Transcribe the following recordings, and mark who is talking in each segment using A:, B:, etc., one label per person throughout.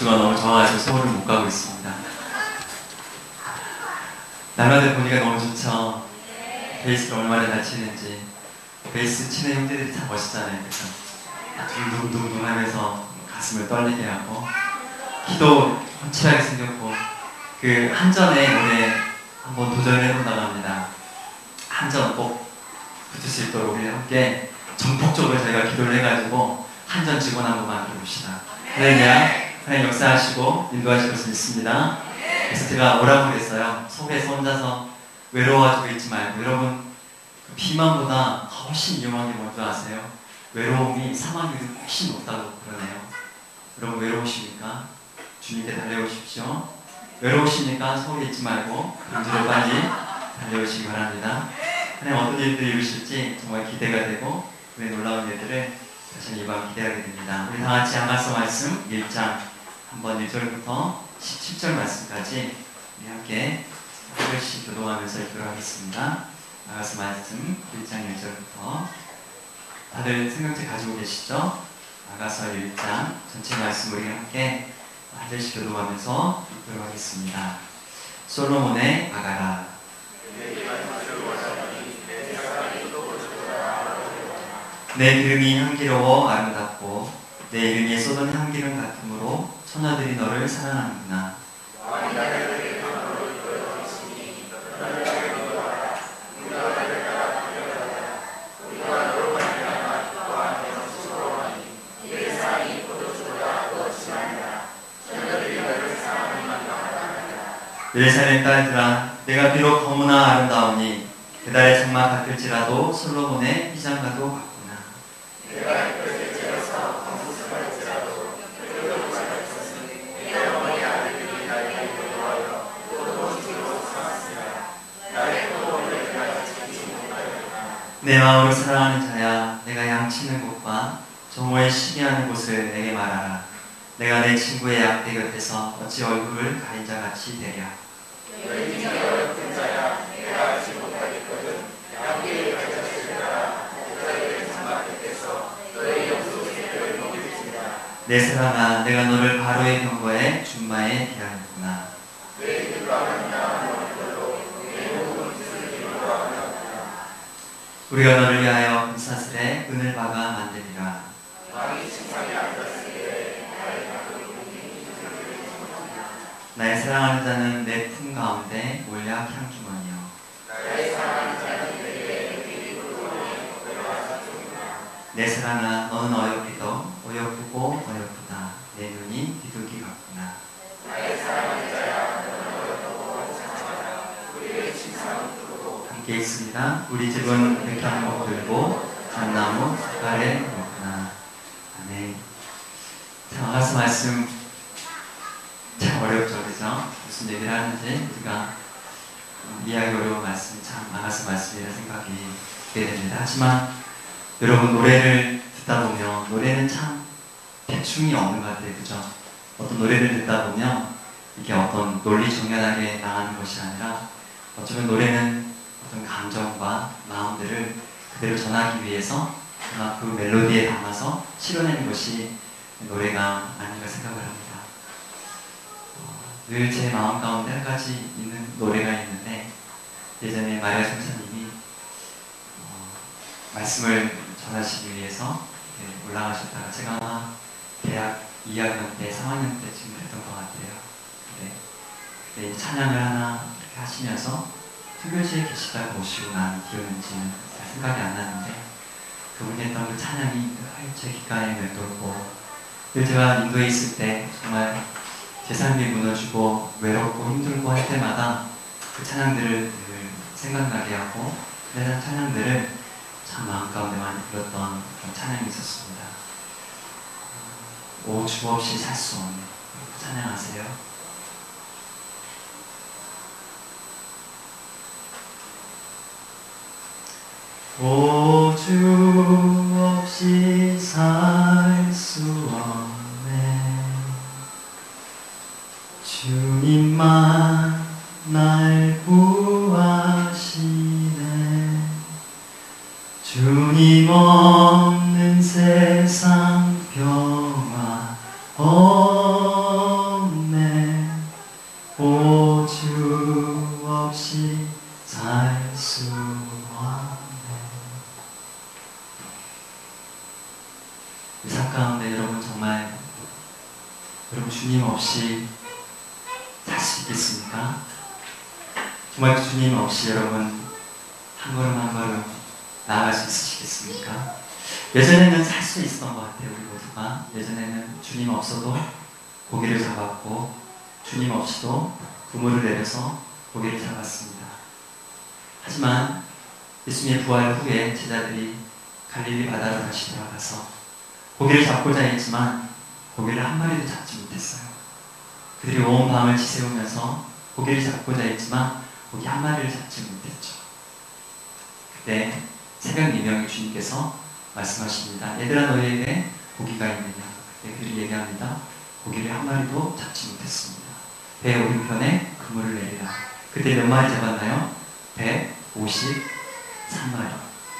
A: 전주가 너무 좋아가지고 서울을 못 가고 있습니다. 날마다 보니까 너무 좋죠. 베이스를 얼마나 잘 치는지. 베이스 치는 형제들이 다 멋있잖아요. 그래서 둥둥둥둥 하면서 가슴을 떨리게 하고 키도 훤칠하게 생겼고 그 한전의 노래 한번 도전을 해본다고 합니다. 한전 꼭 붙을 수 있도록 우리 함께 전폭적으로 저희가 기도를 해가지고 한전 직원 한번 만들어봅시다. 하나님 역사하시고 인도하실 것을 믿습니다. 그래서 제가 오라고 그랬어요. 서울에서 혼자서 외로워가지고 있지 말고 여러분 비만보다 훨씬 위험한 게 뭔지 아세요? 외로움이 사망률이 훨씬 높다고 그러네요. 여러분 외로우십니까? 주님께 달려오십시오. 외로우십니까? 서울에 있지 말고 경주로 빨리 달려오시기 바랍니다. 하나님 어떤 일들을 이루실지 정말 기대가 되고 우리 놀라운 일들을 다시 이 밤 기대하게 됩니다. 우리 다같이 아가서 말씀 1장 한번 1절부터 17절 말씀까지 우리 함께 한 절씩 교도하면서 읽도록 하겠습니다. 아가서 말씀 1장 1절부터 다들 생각지 가지고 계시죠? 아가서 1장 전체 말씀 우리 함께 한 절씩 교도하면서 읽도록 하겠습니다. 솔로몬의 아가라. 내 이름이 향기로워 아름답고 내 이름이 쏟은 향기름 같으므로 처녀들이 너를 사랑하는구나. 예루살렘 딸들아, 내가 비록 너무나 아름다우니 그달의 장막 같을지라도 솔로몬의 휘장과도 같구나. 내가 이끌 찔러서 검수스러울지라도 그들도 잘했었으니 내 어머니 아들들이 나에게 이르러하여 너도 주로 삼았으라. 나의 포도원을 그가 지키지 못하였구나. 내 마음을 사랑하는 자야, 내가 양치는 곳과 정오에 쉬게 하는 곳을 내게 말하라. 내가 내 친구의 약대 곁에서 어찌 얼굴을 가린 자같이 되랴. 너희 중에 어렵던 자야, 내가 알지 못하겠거든. 양귀를 가졌으리라. 목자들의 장막 곁에서 너의 염소새를 먹일지니라. 내 사랑아, 내가 너를 바로의 병거에 준마에 대하였구나. 내 길로 하느냐 너희들로 내 몸은 뜻을 이루고 하였구나. 우리가 너를 위하여 금사슬에 은을박아 만들리라. 왕이 칭찬이 앉았을 때 나의 사랑하는 자는 내 품 가운데 몰약 향기만이요. 나의 사랑하는 자는 내게 의리로움에 들어와서 좋구나. 내 사랑아, 너는 어여쁘도 어여쁘고 어여쁘다. 내 눈이 비둘기 같구나. 나의 사랑하는 자야, 너는 어여쁘고 장하다. 우리의 칭찬은 부르고 함께 있습니다. 우리 집은 백향목 들고 잣나무 숟갈에 먹구나. 아멘. 자, 아가서 말씀 참 어렵죠, 그죠? 무슨 얘기를 하는지 우리가 이해하기 어려운 말씀, 참 아가서 말씀이라 생각이 들게 됩니다. 하지만 여러분 노래를 듣다 보면 노래는 참 대충이 없는 것 같아요, 그죠? 어떤 노래를 듣다 보면 이게 어떤 논리 정연하게 나가는 것이 아니라 어쩌면 노래는 어떤 감정과 마음들을 그대로 전하기 위해서 그 멜로디에 담아서 실어내는 것이 노래가 아닌가 생각을 합니다. 늘 제 마음 가운데 한 가지 있는 노래가 있는데 예전에 마리아 선생님이 말씀을 전하시기 위해서 올라가셨다가 제가 아마 대학 2학년 때, 3학년 때쯤 했던 것 같아요. 그때 찬양을 하나 이렇게 하시면서 특별시에 계시다가 오시고 난 기억인지는 잘 생각이 안 나는데 그분이 했던 그 찬양이 제 귓가에 맴돌고 늘 제가 인도에 있을 때 정말 제 삶이 무너지고 외롭고 힘들고 할 때마다 그 찬양들을 늘 생각나게 하고 그런 찬양들을 참 마음 가운데 많이 불렀던 그런 찬양이 있었습니다. 오 주 없이 살 수 없네. 찬양하세요. 오 주 없이 살 수 없네. 주님만 날 구하시네. 주님 없는 세상 평화 없네. 여러분 주님 없이 살 수 있겠습니까? 정말 주님 없이 여러분 한 걸음 한 걸음 나아갈 수 있으시겠습니까? 예전에는 살 수 있었던 것 같아요. 우리 모두가 예전에는 주님 없어도 고기를 잡았고 주님 없이도 그물을 내려서 고기를 잡았습니다. 하지만 예수님의 부활 후에 제자들이 갈릴리 바다로 다시 돌아가서 고기를 잡고자 했지만 고기를 한 마리도 잡지 못했어요. 그들이 온 밤을 지새우면서 고기를 잡고자 했지만 고기 한 마리를 잡지 못했죠. 그때 새벽 4명의 주님께서 말씀하십니다. 얘들아 너희에게 고기가 있느냐? 그때 그들이 얘기합니다. 고기를 한 마리도 잡지 못했습니다. 배 오른편에 그물을 내리라. 그때 몇 마리 잡았나요? 153마리.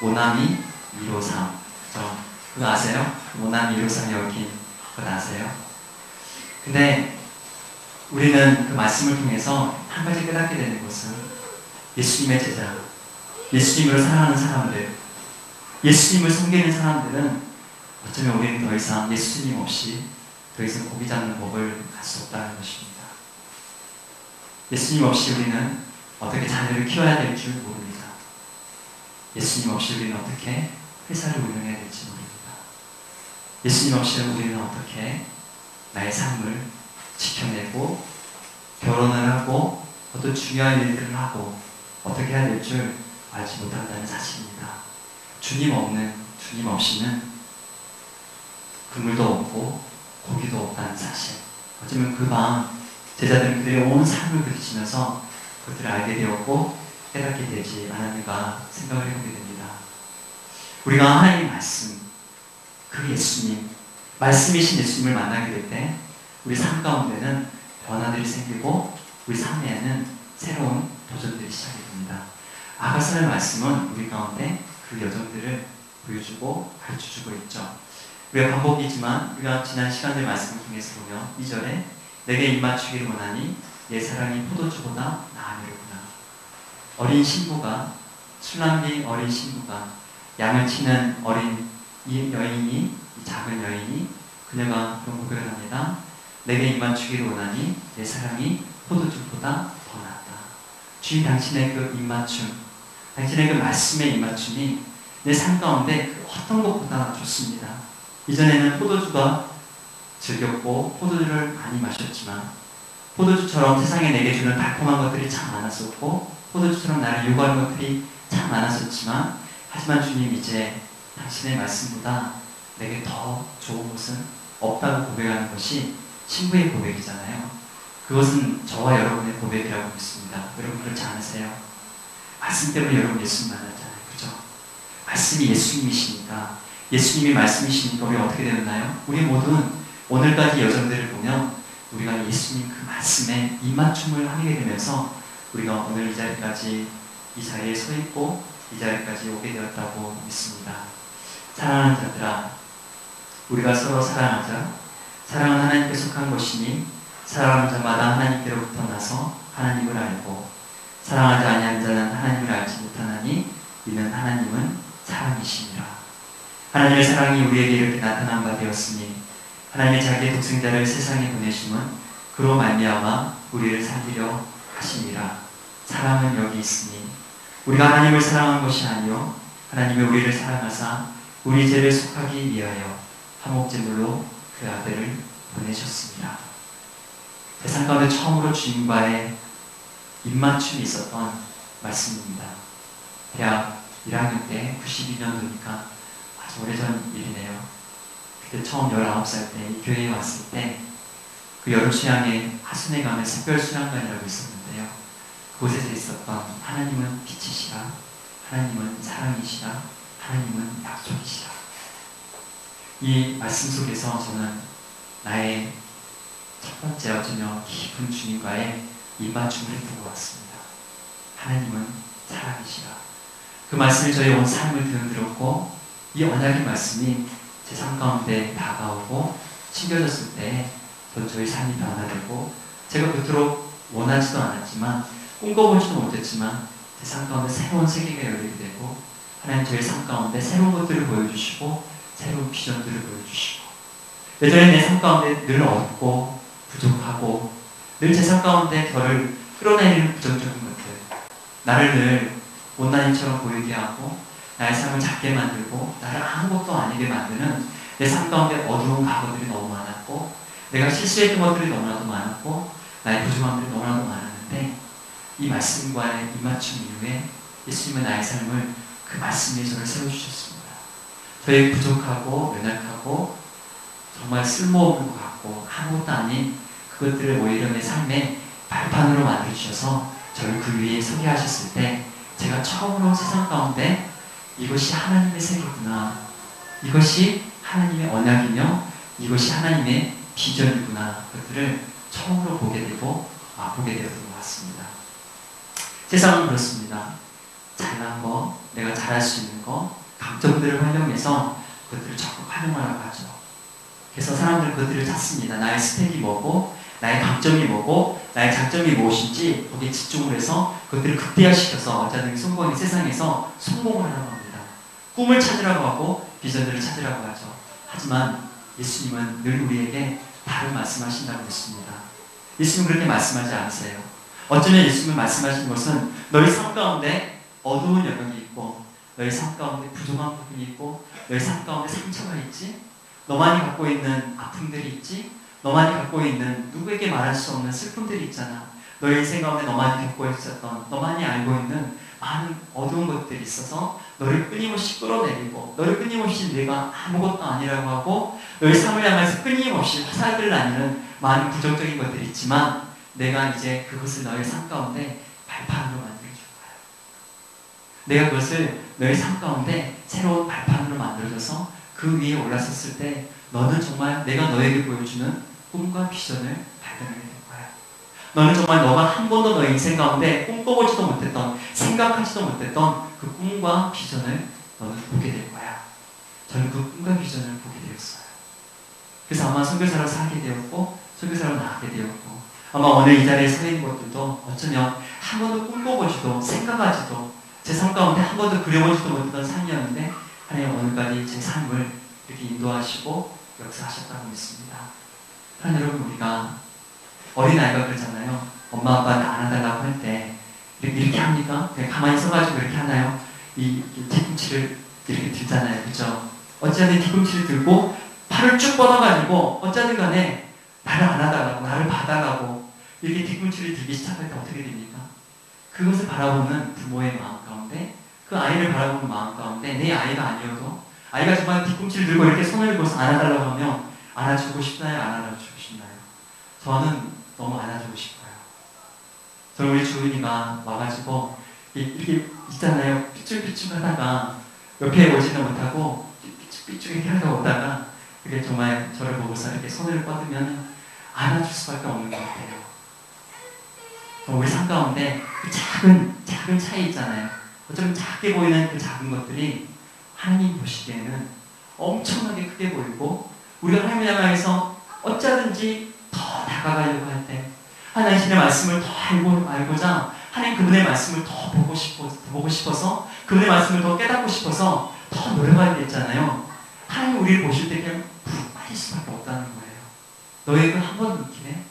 A: 오나미 153. 그거 아세요? 오나미 153이 얽힌 그거 아세요? 근데 우리는 그 말씀을 통해서 한 가지 깨닫게 되는 것은 예수님의 제자, 예수님을 사랑하는 사람들, 예수님을 섬기는 사람들은 어쩌면 우리는 더 이상 예수님 없이 더 이상 고기 잡는 법을 갈 수 없다는 것입니다. 예수님 없이 우리는 어떻게 자녀를 키워야 될 줄 모릅니다. 예수님 없이 우리는 어떻게 회사를 운영해야 될지 모릅니다. 예수님 없이 우리는 어떻게 나의 삶을 지켜내고 결혼을 하고 어떤 중요한 일들을 하고 어떻게 해야 될 줄 알지 못한다는 사실입니다. 주님 없이는 그물도 없고 고기도 없다는 사실. 어쩌면 그 밤 제자들은 그들의 온 삶을 부딪히면서 그것들을 알게 되었고 깨닫게 되지 않았는가 생각을 해보게 됩니다. 우리가 하나님의 말씀, 그 예수님, 말씀이신 예수님을 만나게 될 때 우리 삶 가운데는 변화들이 생기고 우리 삶에는 새로운 도전들이 시작이 됩니다. 아가서의 말씀은 우리 가운데 그 여정들을 보여주고 가르쳐주고 있죠. 우리가 반복이지만 우리가 지난 시간의 말씀을 통해서 보면 2절에 내게 입맞추기를 원하니 내 사랑이 포도주보다 나으리로구나. 어린 신부가 술남기 어린 신부가 양을 치는 어린 이 여인이 이 작은 여인이 그녀가 그런 고백을 합니다. 내게 입맞추기를 원하니 내 사랑이 포도주보다 더 낫다. 주님 당신의 그 입맞춤, 당신의 그 말씀의 입맞춤이 내 삶 가운데 그 어떤 것보다 좋습니다. 이전에는 포도주가 즐겼고 포도주를 많이 마셨지만 포도주처럼 세상에 내게 주는 달콤한 것들이 참 많았었고 포도주처럼 나를 유혹하는 것들이 참 많았었지만 하지만 주님 이제 당신의 말씀보다 내게 더 좋은 것은 없다고 고백하는 것이 신부의 고백이잖아요. 그것은 저와 여러분의 고백이라고 믿습니다. 여러분 그렇지 않으세요? 말씀 때문에 여러분 예수님 만났잖아요. 그죠? 말씀이 예수님이시니까 예수님이 말씀이시니까 우리가 어떻게 되었나요? 우리 모두는 오늘까지 여정들을 보면 우리가 예수님 그 말씀에 입맞춤을 하게 되면서 우리가 오늘 이 자리까지 이 자리에 서 있고 이 자리까지 오게 되었다고 믿습니다. 사랑하는 자들아, 우리가 서로 사랑하자. 사랑은 하나님께 속한 것이니 사랑하는 자마다 하나님께로부터 나서 하나님을 알고 사랑하지 아니하는 자는 하나님을 알지 못하나니 이는 하나님은 사랑이시니라. 하나님의 사랑이 우리에게 이렇게 나타난 바 되었으니 하나님의 자기의 독생자를 세상에 보내심은 그로 말미암아 우리를 살리려 하심이라. 사랑은 여기 있으니 우리가 하나님을 사랑한 것이 아니요 하나님이 우리를 사랑하사 우리 죄를 속하기 위하여 화목제물로 그 아들을 보내셨습니다. 세상 가운데 처음으로 주님과의 입맞춤이 있었던 말씀입니다. 대학 1학년 때 92년도니까 아주 오래전 일이네요. 그때 처음 19살 때 이 교회에 왔을 때 그 여름 수양에 하순에 가면 특별 수양관이라고 있었는데요. 그곳에서 있었던 하나님은 빛이시라, 하나님은 사랑이시라, 하나님은 약속이시라. 이 말씀 속에서 저는 나의 첫 번째 어쩌면 깊은 주님과의 입맞춤을 했던 것 같습니다. 하나님은 사랑이시라. 그 말씀을 저희 온 삶을 들었고 이 언약의 말씀이 제 삶 가운데 다가오고 심겨졌을 때 저희 삶이 변화되고 제가 그토록 원하지도 않았지만 꿈꿔보지도 못했지만 제 삶 가운데 새로운 세계가 열리게 되고 하나님 저희 삶 가운데 새로운 것들을 보여주시고 새로운 비전들을 보여주시고 예전에 내 삶 가운데 늘 얻고 부족하고 늘 제 삶 가운데 저를 끌어내리는 부정적인 것들, 나를 늘 못난이처럼 보이게 하고 나의 삶을 작게 만들고 나를 아무것도 아니게 만드는 내 삶 가운데 어두운 과거들이 너무 많았고 내가 실수했던 것들이 너무나도 많았고 나의 부족함들이 너무나도 많았는데 이 말씀과의 입맞춤 이후에 예수님은 나의 삶을 그 말씀 위에 저를 세워주셨습니다. 저의 부족하고 연약하고 정말 쓸모없는 것 같고 아무것도 아닌 그것들을 오히려 내 삶의 발판으로 만들어주셔서 저를 그 위에 서게 하셨을 때 제가 처음으로 세상 가운데 이것이 하나님의 세계구나, 이것이 하나님의 언약이며 이것이 하나님의 비전이구나, 그것들을 처음으로 보게 되고 맛보게 되었던 것 같습니다. 세상은 그렇습니다. 잘난 거, 내가 잘할 수 있는 거, 강점들을 활용해서 그것들을 적극 활용하라고 하죠. 그래서 사람들은 그것들을 찾습니다. 나의 스펙이 뭐고 나의 강점이 뭐고 나의 장점이 무엇인지 거기에 집중을 해서 그것들을 극대화시켜서 어쩌든 성공의 세상에서 성공을 하라고 합니다. 꿈을 찾으라고 하고 비전들을 찾으라고 하죠. 하지만 예수님은 늘 우리에게 다른 말씀하신다고 했습니다. 예수님은 그렇게 말씀하지 않으세요. 어쩌면 예수님은 말씀하신 것은 너희 삶 가운데 어두운 영역이 있고 너희 삶 가운데 부족한 부분이 있고 너희 삶 가운데 상처가 있지, 너만이 갖고 있는 아픔들이 있지, 너만이 갖고 있는 누구에게 말할 수 없는 슬픔들이 있잖아. 너의 인생 가운데 너만이 겪고 있었던, 너만이 알고 있는 많은 어두운 것들이 있어서 너를 끊임없이 끌어내리고 너를 끊임없이 내가 아무것도 아니라고 하고 너의 삶을 향해서 끊임없이 화살들을 나누는 많은 부정적인 것들이 있지만 내가 이제 그것을 너의 삶 가운데 발판으로 만들어줄 거야. 내가 그것을 너의 삶 가운데 새로운 발판으로 만들어줘서 그 위에 올라섰을 때 너는 정말 내가 너에게 보여주는 꿈과 비전을 발견하게 될 거야. 너는 정말 너가 한 번도 너의 인생 가운데 꿈꿔보지도 못했던, 생각하지도 못했던 그 꿈과 비전을 너는 보게 될 거야. 저는 그 꿈과 비전을 보게 되었어요. 그래서 아마 선교사로 살게 되었고 선교사로 나가게 되었고 아마 오늘 이 자리에 서 있는 것들도 어쩌면 한 번도 꿈꿔보지도 생각하지도 제 삶 가운데 한 번도 그려보지도 못했던 삶이었는데 하나님 오늘까지 제 삶을 이렇게 인도하시고 역사하셨다고 믿습니다. 하나님 여러분, 우리가 어린아이가 그러잖아요. 엄마 아빠는 안아달라고 할 때 이렇게 합니까? 그냥 가만히 서가지고 이렇게 하나요? 이 뒤꿈치를 이렇게 들잖아요. 그죠? 어쨌든 뒤꿈치를 들고 팔을 쭉 뻗어가지고 어쨌든 간에 나를 안아달라고, 나를 봐달라고 이렇게 뒤꿈치를 들기 시작할 때 어떻게 됩니까? 그것을 바라보는 부모의 마음 가운데, 그 아이를 바라보는 마음 가운데 내 아이가 아니어도 아이가 정말 뒤꿈치를 들고 이렇게 손을 들고서 안아달라고 하면 안아주고 싶나요? 안 안아주고 싶나요? 저는 너무 안아주고 싶어요. 저는 우리 주은이가 와가지고 이렇게 있잖아요. 삐쭉삐쭉 하다가 옆에 오지는 못하고 삐쭉삐쭉 이렇게 하다가 오다가 이렇게 정말 저를 보고서 이렇게 손을 뻗으면 안아줄 수밖에 없는 것 같아요. 우리 삶 가운데 그 작은 차이 있잖아요. 어쩌면 작게 보이는 그 작은 것들이 하나님 보시기에는 엄청나게 크게 보이고 우리가 하나님을 향해서 어쩌든지 더 다가가려고 할 때 하나님의 말씀을 더 알고자 하나님 그분의 말씀을 더 보고 싶어서 그분의 말씀을 더 깨닫고 싶어서 더 노력하게 됐잖아요. 하나님 우리를 보실 때 그냥 푹 빠질 수밖에 없다는 거예요. 너의 그 한 번 느낌에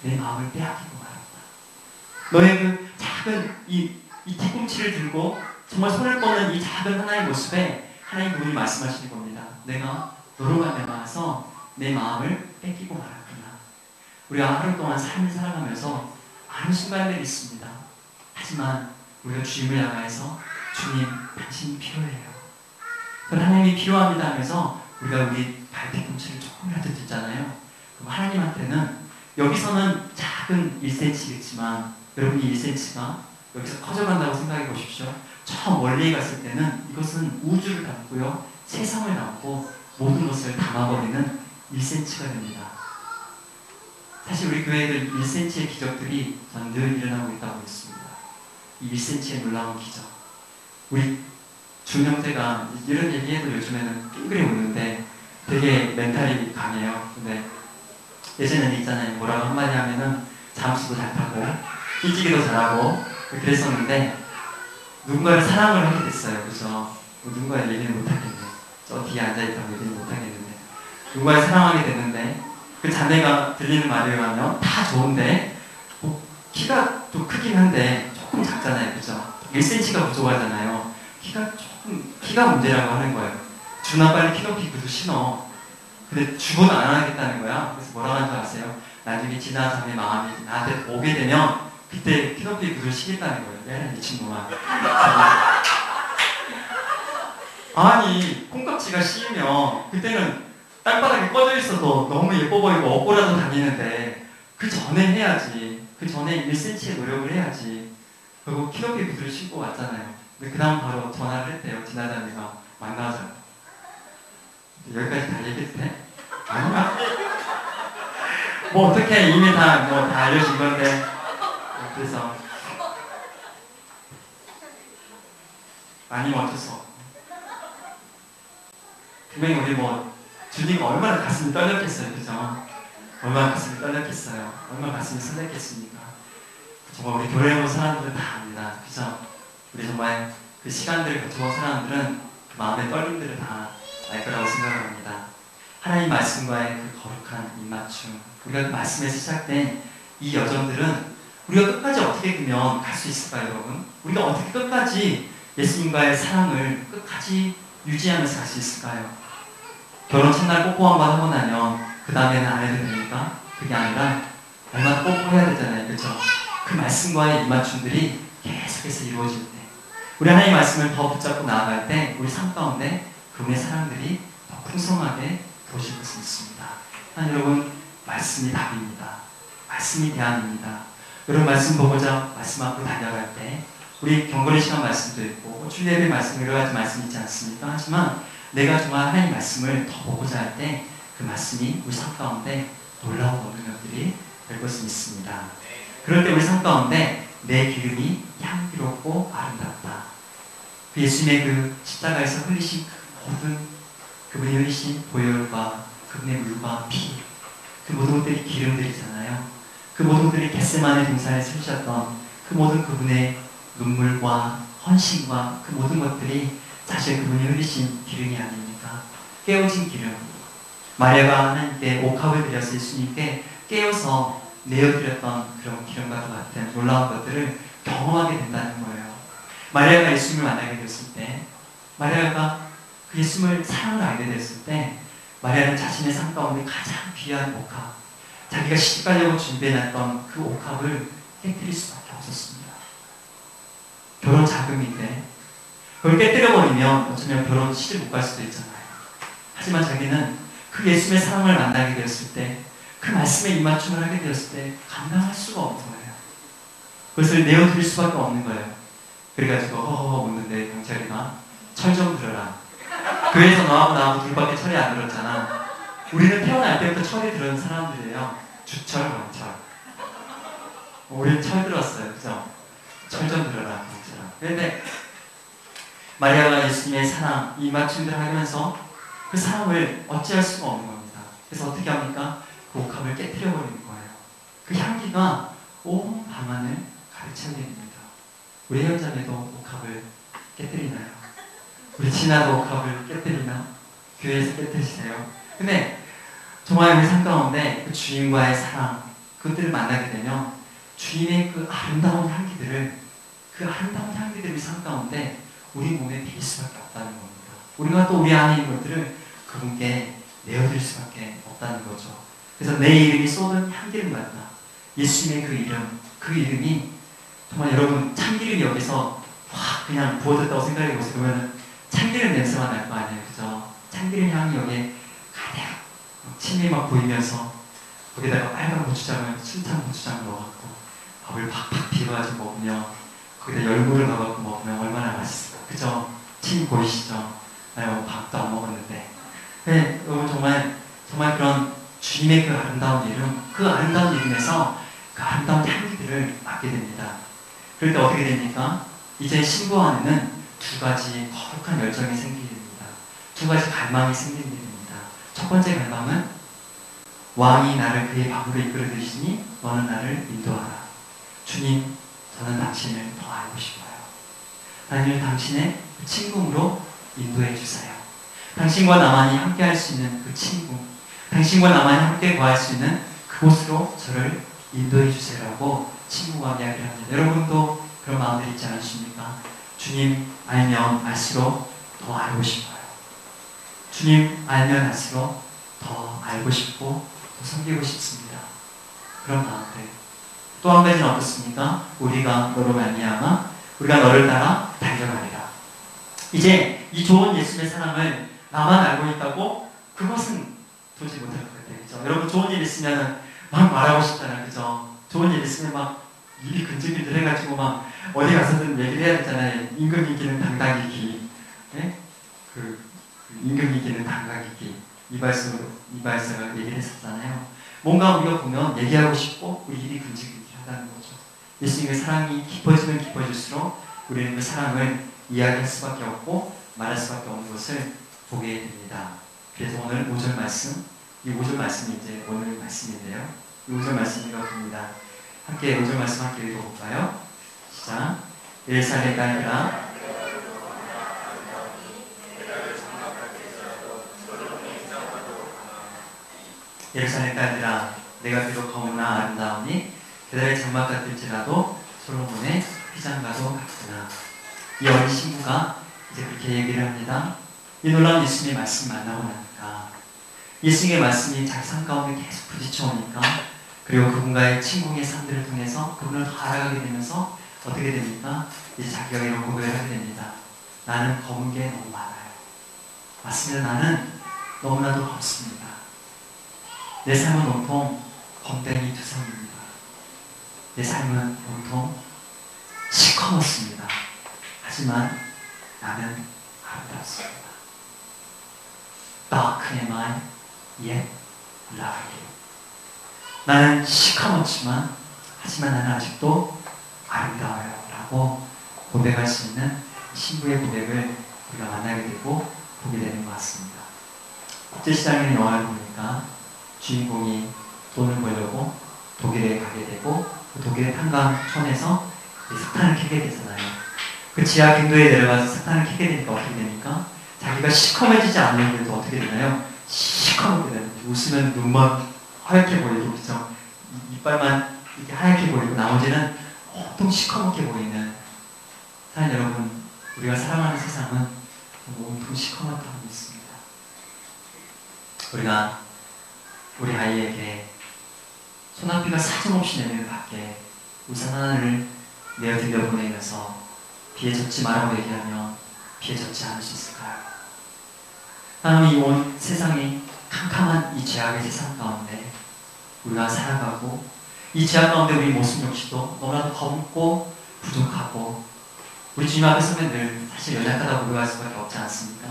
A: 내 마음을 빼앗기고 말았다. 너의 그 작은 이 뒤꿈치를 들고 정말 손을 뻗는 이 작은 하나의 모습에 하나님 그분이 말씀하시는 겁니다. 내가 너로 말미암아서 내 마음을 뺏기고 말았구나. 우리가 하루 동안 삶을 살아가면서 많은 순간들이 있습니다. 하지만 우리가 주님을 향해서 주님, 당신이 필요해요. 하나님이 필요합니다 하면서 우리가 우리 발뒤꿈치를 조금이라도 듣잖아요. 그럼 하나님한테는 여기서는 작은 1cm겠지만 여러분이 1cm가 여기서 커져간다고 생각해 보십시오. 저 멀리 갔을 때는 이것은 우주를 담고요, 세상을 담고 모든 것을 담아버리는 1cm가 됩니다. 사실 우리 교회들 1cm의 기적들이 저는 늘 일어나고 있다고 믿습니다. 이 1cm의 놀라운 기적. 우리 준형제가 이런 얘기해도 요즘에는 빙그레 웃는데 되게 멘탈이 강해요. 근데 예전에는 있잖아요. 뭐라고 한마디 하면은 잠수도 잘 타고 뛰기도 잘하고 그랬었는데 누군가를 사랑을 하게 됐어요. 그죠? 누군가를 얘기는 못하겠네. 저 뒤에 앉아있다고 얘기는 못하겠는데 누군가를 사랑하게 됐는데 그 자매가 들리는 말에 의하면 다 좋은데 뭐 키가 또 크긴 한데 조금 작잖아요, 그죠? 1cm가 부족하잖아요. 키가 문제라고 하는 거예요. 준아 빨리 키높이 구두 신어. 근데 주고는 안 하겠다는 거야. 그래서 뭐라고 하는 줄 아세요? 나중에 진아 자매 마음이 나한테 오게 되면 그때 키높이 구두를 신겠다는 거예요. 얘는 미친놈아. 아니 콩깍지가 씌이면 그때는 땅바닥에 꺼져 있어도 너무 예뻐 보이고 업고라도 다니는데 그 전에 해야지. 그 전에 1cm의 노력을 해야지. 그리고 키높이 구두를 신고 왔잖아요. 근데 그 다음 바로 전화를 했대요. 지나자매가 만나자고. 여기까지 다 얘기해도 돼? 뭐 어떻게 이미 다 알려진 건데. 그래서 아니면 어쩔 수 없고. 분명히 우리 주님이 얼마나 가슴이 떨렸겠어요, 그죠? 얼마나 가슴이 떨렸겠어요. 얼마나 가슴이 설렜겠습니까? 정말 우리 교회에 온 사람들은 다 압니다, 그죠? 우리 정말 그 시간들을 거쳐온 사람들은 그 마음의 떨림들을 다 알 거라고 생각합니다. 하나님 말씀과의 그 거룩한 입맞춤, 우리가 그 말씀에서 시작된 이 여정들은 우리가 끝까지 어떻게 그러면 갈 수 있을까요, 여러분? 우리가 어떻게 끝까지 예수님과의 사랑을 끝까지 유지하면서 갈 수 있을까요? 결혼 첫날 뽀뽀 한번 하고 나면 그 다음에는 안 해도 됩니까? 그게 아니라 얼마나 뽀뽀해야 되잖아요, 그렇죠? 그 말씀과의 입맞춤들이 계속해서 이루어질 때, 우리 하나님의 말씀을 더 붙잡고 나아갈 때 우리 삶 가운데 그분의 사랑들이 더 풍성하게 도실 것을 믿습니다. 여러분, 말씀이 답입니다. 말씀이 대안입니다. 여러분, 말씀 보고자 말씀 앞으로 달려갈 때 우리 경건의 시간 말씀도 있고 주일 예배 말씀 여러 가지 말씀이 있지 않습니까? 하지만 내가 정말 하나님 말씀을 더 보고자 할 때 그 말씀이 우리 삶 가운데 놀라운 능력들이 될 것을 믿습니다. 그럴 때 우리 삶 가운데 내 기름이 향기롭고 아름답다. 그 예수님의 그 십자가에서 흘리신 그 모든 그분이 흘리신 보혈과 그분의 물과 피, 그 모든 것들이 기름들이잖아요. 그 모든 것들이 겟세마네 동산에 쓰셨던 그 모든 그분의 눈물과 헌신과 그 모든 것들이 사실 그분이 흘리신 기름이 아닙니까? 깨어진 기름. 마리아가 하나님께 옥합을 드려서 예수님께 깨어서 내어드렸던 그런 기름과도 같은 놀라운 것들을 경험하게 된다는 거예요. 마리아가 예수님을 만나게 됐을 때, 마리아가 그 예수님을 사랑을 알게 됐을 때, 마리아는 자신의 삶 가운데 가장 귀한 옥합, 자기가 시집가려고 준비해놨던 그 옥합을 깨뜨릴 수밖에 없었습니다. 결혼 자금인데 그걸 깨뜨려버리면 어쩌면 결혼 시집 못 갈 수도 있잖아요. 하지만 자기는 그 예수님의 사랑을 만나게 되었을 때, 그 말씀에 입맞춤을 하게 되었을 때 감당할 수가 없는 거예요. 그것을 내어드릴 수밖에 없는 거예요. 그래가지고 허허허 묻는데 경찰이가 철 좀 들어라. 교회에서 너하고 나하고 둘밖에 철이 안 들었잖아. 우리는 태어날 때부터 철이 들은 사람들이에요. 주철, 원철. 우리는 철 들었어요, 그죠? 철 좀 들어라, 경찰아. 그런데 마리아가 예수님의 사랑, 이 맞춤들을 하면서 그 사랑을 어찌할 수가 없는 겁니다. 그래서 어떻게 합니까? 그 옥합을 깨뜨려 버리는 거예요. 그 향기가 온 방안을 가득 채우게 됩니다. 우리 혜연자매도 옥합을 깨뜨리나요? 우리 진아도 옥합을 깨뜨리나? 교회에서 깨뜨리세요. 근데 정말 우리 삶 가운데 그 주님과의 사랑, 그것들을 만나게 되면 주님의 그 아름다운 향기들을, 그 아름다운 향기들을 우리 삶 가운데 우리 몸에 빌릴 수밖에 없다는 겁니다. 우리가 또 우리 안에 있는 것들을 그분께 내어드릴 수밖에 없다는 거죠. 그래서 내 이름이 쏟은 향기를 맡다. 예수님의 그 이름, 그 이름이 정말 여러분 참기름이 여기서 확 그냥 부어졌다고 생각해 보세요. 그러면 참기름 냄새만 날 거 아니에요, 그죠? 참기름 향이 여기에 가득 침이 막 보이면서 거기다가 빨간 고추장을, 순탄 고추장을 넣어갖고 밥을 팍팍 비벼가지고 먹으면, 거기다 열무를 넣어갖고 먹으면 얼마나 맛있을까, 그죠? 침 보이시죠? 나 밥도 안 먹었는데. 네, 여러분 정말 그런 주님의 그 아름다운 이름, 그 아름다운 이름에서 그 아름다운 향기들을 맡게 됩니다. 그럴 때 어떻게 됩니까? 이제 신부 안에는 두 가지 거룩한 열정이 생기게 됩니다. 두 가지 갈망이 생기게 됩니다. 첫 번째 갈망은 왕이 나를 그의 방으로 이끌어 드시니 너는 나를 인도하라. 주님, 저는 당신을 더 알고 싶어요. 나를 당신의 그 친구로 인도해 주세요. 당신과 나만이 함께 할 수 있는 그 친구, 당신과 나만이 함께 거할 수 있는 그곳으로 저를 인도해 주세요라고 친구가 이야기를 합니다. 여러분도 그런 마음들이 있지 않으십니까? 주님 알면 알수록 더 알고 싶어요. 주님 알면 알수록 더 알고 싶고 더 섬기고 싶습니다. 그런 마음들. 또 한 가지는 어떻습니까? 우리가 너로 말미암아 우리가 너를 따라 달려가리라. 이제 이 좋은 예수의 사랑을 나만 알고 있다고 그것은 도저히 못할 것 같아요. 그죠? 여러분 좋은 일 있으면 막 말하고 싶잖아요. 그죠? 좋은 일 있으면 막 입이 근질근질 해가지고 막 어디 가서든 얘기를 해야 되잖아요. 임금이기는 당당이기. 네? 임금이기는 당당이기. 이발소가 얘기를 했었잖아요. 뭔가 우리가 보면 얘기하고 싶고 우리 입이 근질근질하다는 거죠. 예수님의 사랑이 깊어지면 깊어질수록 우리는 그 사랑을 이야기할 수밖에 없고 말할 수밖에 없는 것을 보게 됩니다. 그래서 오늘 5절 말씀, 이 5절 말씀이 이제 오늘 말씀인데요. 이 5절 말씀 읽어봅니다. 함께 5절 말씀 함께 읽어볼까요? 시작. 예루살렘 아니라 예루살렘 딸들아 내가 비록 거무나 아름다우니 그들의 장막 같을지라도 솔로몬의 휘장과도 같구나. 이 어린 신부가 이제 그렇게 얘기를 합니다. 이 놀라운 예수님의 말씀 만나고 나니까 예수님의 말씀이 자기 삶 가운데 계속 부딪혀오니까 그리고 그분과의 친구의 삶들을 통해서 그분을 더 알아가게 되면서 어떻게 됩니까? 이제 자기가 이런 고백을 하게 됩니다. 나는 검은 게 너무 많아요. 맞습니다. 나는 너무나도 검습니다. 내 삶은 온통 검댕이 투성입니다. 내 삶은 온통 시커멓습니다. 하지만 나는 아름답습니다. Dark am I, yet lovely. 나는 시커멓지만 하지만 나는 아직도 아름다워요 라고 고백할 수 있는 신부의 고백을 우리가 만나게 되고 보게 되는 것 같습니다. 국제시장의 영화를 보니까 주인공이 돈을 벌려고 독일에 가게 되고 그 독일의 탄광촌에서 석탄을 캐게 되잖아요. 그 지하 갱도에 내려가서 석탄을 캐게 되니까 어떻게 됩니까? 자기가 시커매지지 않는데도 어떻게 되나요? 시커멓게 되는 거죠. 웃으면 눈만 하얗게 보이고 그죠? 이빨만 이렇게 하얗게 보이고 나머지는 온통 시커멓게 보이는. 사랑 여러분, 우리가 사랑하는 세상은 온통 시커멓다고 믿습니다. 우리가 우리 아이에게 소나비가 사정없이 내리는 밖에 우산 하나를 내어 들여보내면서 비에 젖지 말라고 얘기하면 비에 젖지 않을 수 있을까요? 하나님이 온 세상이 캄캄한 이 죄악의 세상 가운데 우리가 살아가고 이 죄악 가운데 우리 모습 역시도 너무나도 검고 부족하고 우리 주님 앞에 서면 늘 사실 연약하다고 고백할 수밖에 없지 않습니까?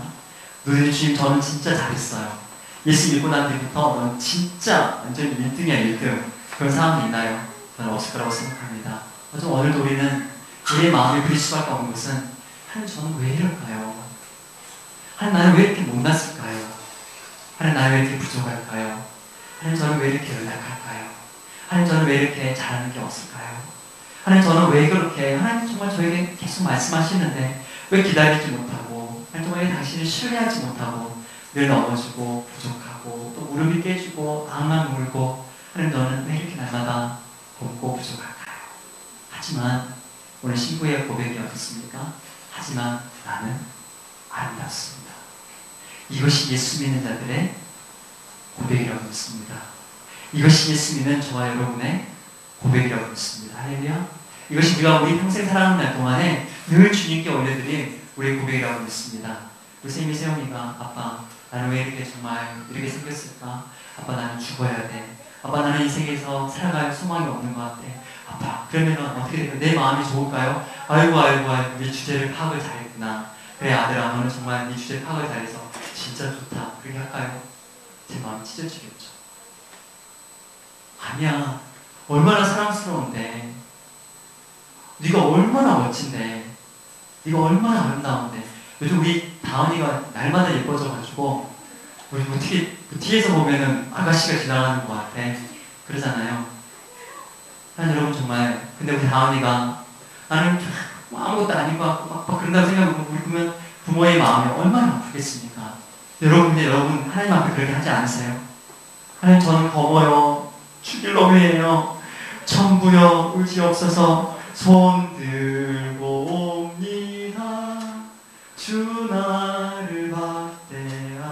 A: 늘 주님 저는 진짜 잘했어요. 예수 믿고 난 뒤부터 넌 진짜 완전히 1등이야 1등. 그런 상황이 있나요? 저는 없을 거라고 생각합니다. 하지만 오늘도 우리는 우리의 마음이 그릴 수밖에 없는 것은 하나님 저는 왜 이럴까요? 하나님 나는 왜 이렇게 못났을까요? 하나님 나는 왜 이렇게 부족할까요? 하나님 저는 왜 이렇게 연약할까요? 하나님 저는 왜 이렇게 잘하는 게 없을까요? 하나님 저는 왜 그렇게 하나님 정말 저에게 계속 말씀하시는데 왜 기다리지 못하고 하나님 정말 당신을 신뢰하지 못하고 늘 넘어지고 부족하고 또 무릎이 깨지고 마음만 울고 하나님 너는 왜 이렇게 날마다 곱고 부족할까요? 하지만 오늘 신부의 고백이 어떻습니까? 하지만 나는 아름답습니다. 이것이 예수 믿는 자들의 고백이라고 믿습니다. 이것이 예수 믿는 저와 여러분의 고백이라고 믿습니다. 할렐루야. 이것이 우리 평생 살아가는 날 동안에 늘 주님께 올려드릴 우리의 고백이라고 믿습니다. 우리 쌤이 세영이가 아빠 나는 왜 이렇게 정말 이렇게 생겼을까? 아빠 나는 죽어야 돼. 아빠 나는 인생에서 살아갈 소망이 없는 것 같아. 아빠 그러면 어떻게 될까요? 내 마음이 좋을까요? 아이고 네 주제를 파악을 잘했구나. 그래 아들아 너는 정말 네 주제 파악을 잘해서 진짜 좋다. 그렇게 할까요? 제 마음이 찢어지겠죠. 아니야. 얼마나 사랑스러운데 네가 얼마나 멋진데 네가 얼마나 아름다운데 요즘 우리 다은이가 날마다 예뻐져가지고 우리 어떻게 뒤에서 보면은 아가씨가 지나가는 것 같아. 그러잖아요. 난 여러분 정말 근데 우리 다은이가 나는 아무것도 아닌 것 같고 막 그런다고 생각하고 우리 보면 부모의 마음이 얼마나 아프겠습니까? 여러분 하나님 앞에 그렇게 하지 않으세요? 하나님, 저는 검어요. 죽일 놈이에요. 천부여 의지없어서 손 들고 옵니다. 주 나를 박대하시며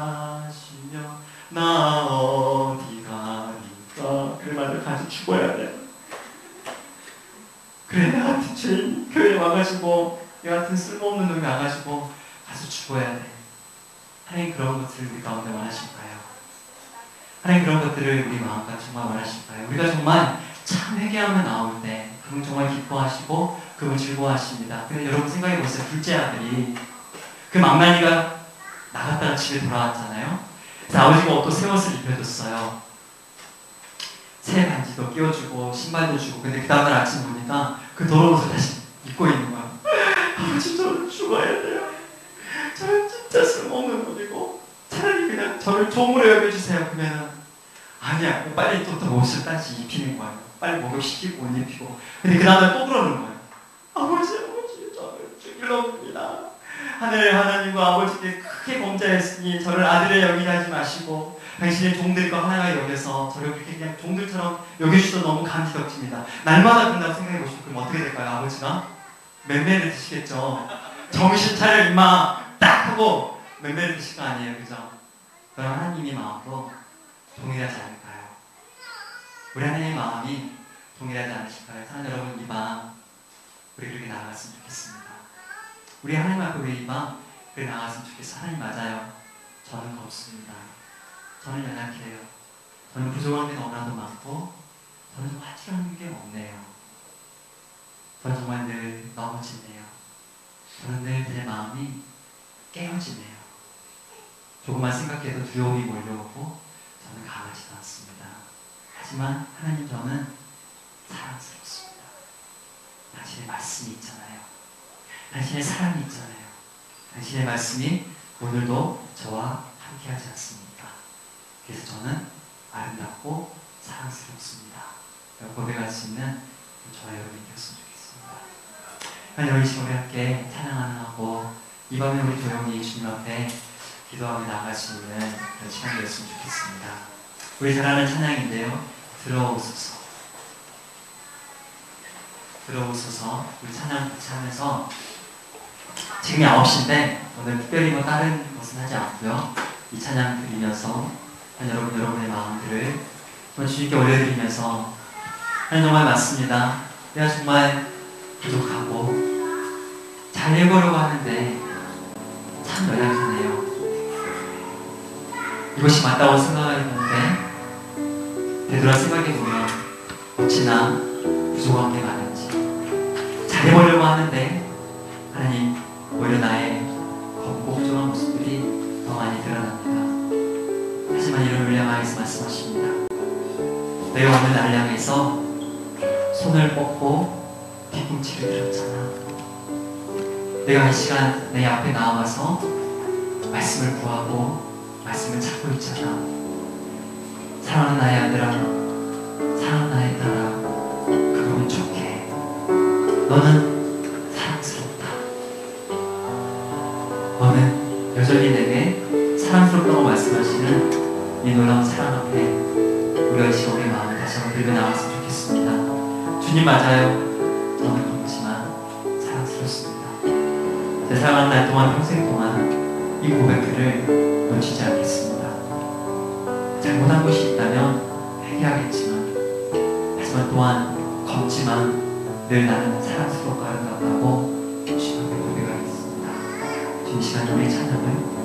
A: 나 어디 가니까. 그래, 나를 가서 죽어야 돼. 그래, 내 같은 죄인 교회에 와가지고, 내 같은 쓸모없는 놈이 와가지고 가서 죽어야 돼. 하나님, 그런 것들을 우리 가운데 원하실까요? 하나님, 그런 것들을 우리 마음과 정말 원하실까요? 우리가 정말 참 회개하며 나올 때 그분 정말 기뻐하시고 그분 즐거워하십니다. 근데 여러분 생각해 보세요. 둘째 아들이 그 망나니가 나갔다가 집에 돌아왔잖아요. 그래서 아버지가 옷도 새 옷을 입혀줬어요. 새 반지도 끼워주고 신발도 주고. 근데 그 다음날 아침 보니까 그 더러운 옷을 다시 입고 있는 거야. 아버지, 저는 죽어야 돼요. 저는 진짜 쓸모없는 놈이고 차라리 그냥 저를 종으로 여겨주세요. 그러면은 아니야, 빨리 또 옷을 다시 입히는 거예요. 빨리 목욕시키고 옷 입히고. 근데 그 다음날 또 그러는 거예요. 아버지, 저를 죽이려 옵니다. 하늘 하나님과 아버지께 크게 범죄했으니 저를 아들의 영이라 하지 마시고 당신의 종들과 하나가 여겨서 저를 그렇게 그냥 종들처럼 여겨주셔서 너무 감지덕집니다. 날마다 그런다고 생각해보시면 그럼 어떻게 될까요? 아버지가 맴매를 드시겠죠. 정신 차려 임마 딱 하고 맴매를 드실 거 아니에요, 그죠? 그럼 하나님의 마음도 동일하지 않을까요? 우리 하나님의 마음이 동일하지 않으실까요? 사랑하는 여러분, 이 밤 우리 그렇게 나아갔으면 좋겠습니다. 우리 하나님 앞에 우리 이 밤 그렇게 나아갔으면 좋겠어요. 하나님, 맞아요. 저는 없습니다. 저는 연약해요. 저는 부족한 게 너무나도 많고 저는 좀 화칠한 게 없네요. 저는 정말 늘 넘어지네요. 저는 늘 내 마음이 깨어지네요. 조금만 생각해도 두려움이 몰려오고 저는 강하지도 않습니다. 하지만 하나님, 저는 사랑스럽습니다. 당신의 말씀이 있잖아요. 당신의 사랑이 있잖아요. 당신의 말씀이 오늘도 저와 함께하지 않습니까? 그래서 저는 아름답고 사랑스럽습니다. 고백할 수 있는 저와 여러분이 되었으면 좋겠습니다. 하나님, 이 시간에 함께 찬양하고 이 밤에 우리 조용히 주님 앞에 기도하며 나아갈 수 있는 그런 시간이 되었으면 좋겠습니다. 우리 잘 아는 찬양인데요. 들어오소서. 들어오소서. 우리 찬양 같이 하면서 지금이 9시인데 오늘 특별히 뭐 다른 것은 하지 않고요. 이 찬양 드리면서 여러분의 마음들을 주님께 올려드리면서 하나님, 정말 맞습니다. 내가 정말 부족하고 잘 읽으려고 하는데 참 연약하네요. 이것이 맞다고 생각했는데 되돌아 생각해보면 어찌나 부족한 게 많은지. 잘해보려고 하는데 하나님, 오히려 나의 검고부족한 모습들이 더 많이 드러납니다. 하지만 이런 우리 향해서 말씀하십니다. 내가 오늘 나를 향해서 손을 뻗고 뒤꿈치를 들었잖아. 내가 이 시간 내 앞에 나와서 말씀을 구하고 말씀을 찾고 있잖아. 사랑하는 나의 아들아, 사랑하는 나의 딸아, 그거면 좋게. 너는 사랑스럽다. 너는 여전히 내게 사랑스럽다고 말씀하시는 이 놀라운 사랑 앞에 우리가 이 시간 우리의 마음을 다시 한번 들고 나왔으면 좋겠습니다. 주님, 맞아요. 저는 그렇지만 사랑스럽습니다. 제 사랑하는 날 동안, 평생 동안 이 고백들을 놓치지 않겠습니다. 잘못한 것이 있다면 회개하겠지만, 하지만 또한 검지만 늘 나는 사랑스럽고 아름답다고 주님 앞에 고백하겠습니다. 주님, 시간 우리 찬양을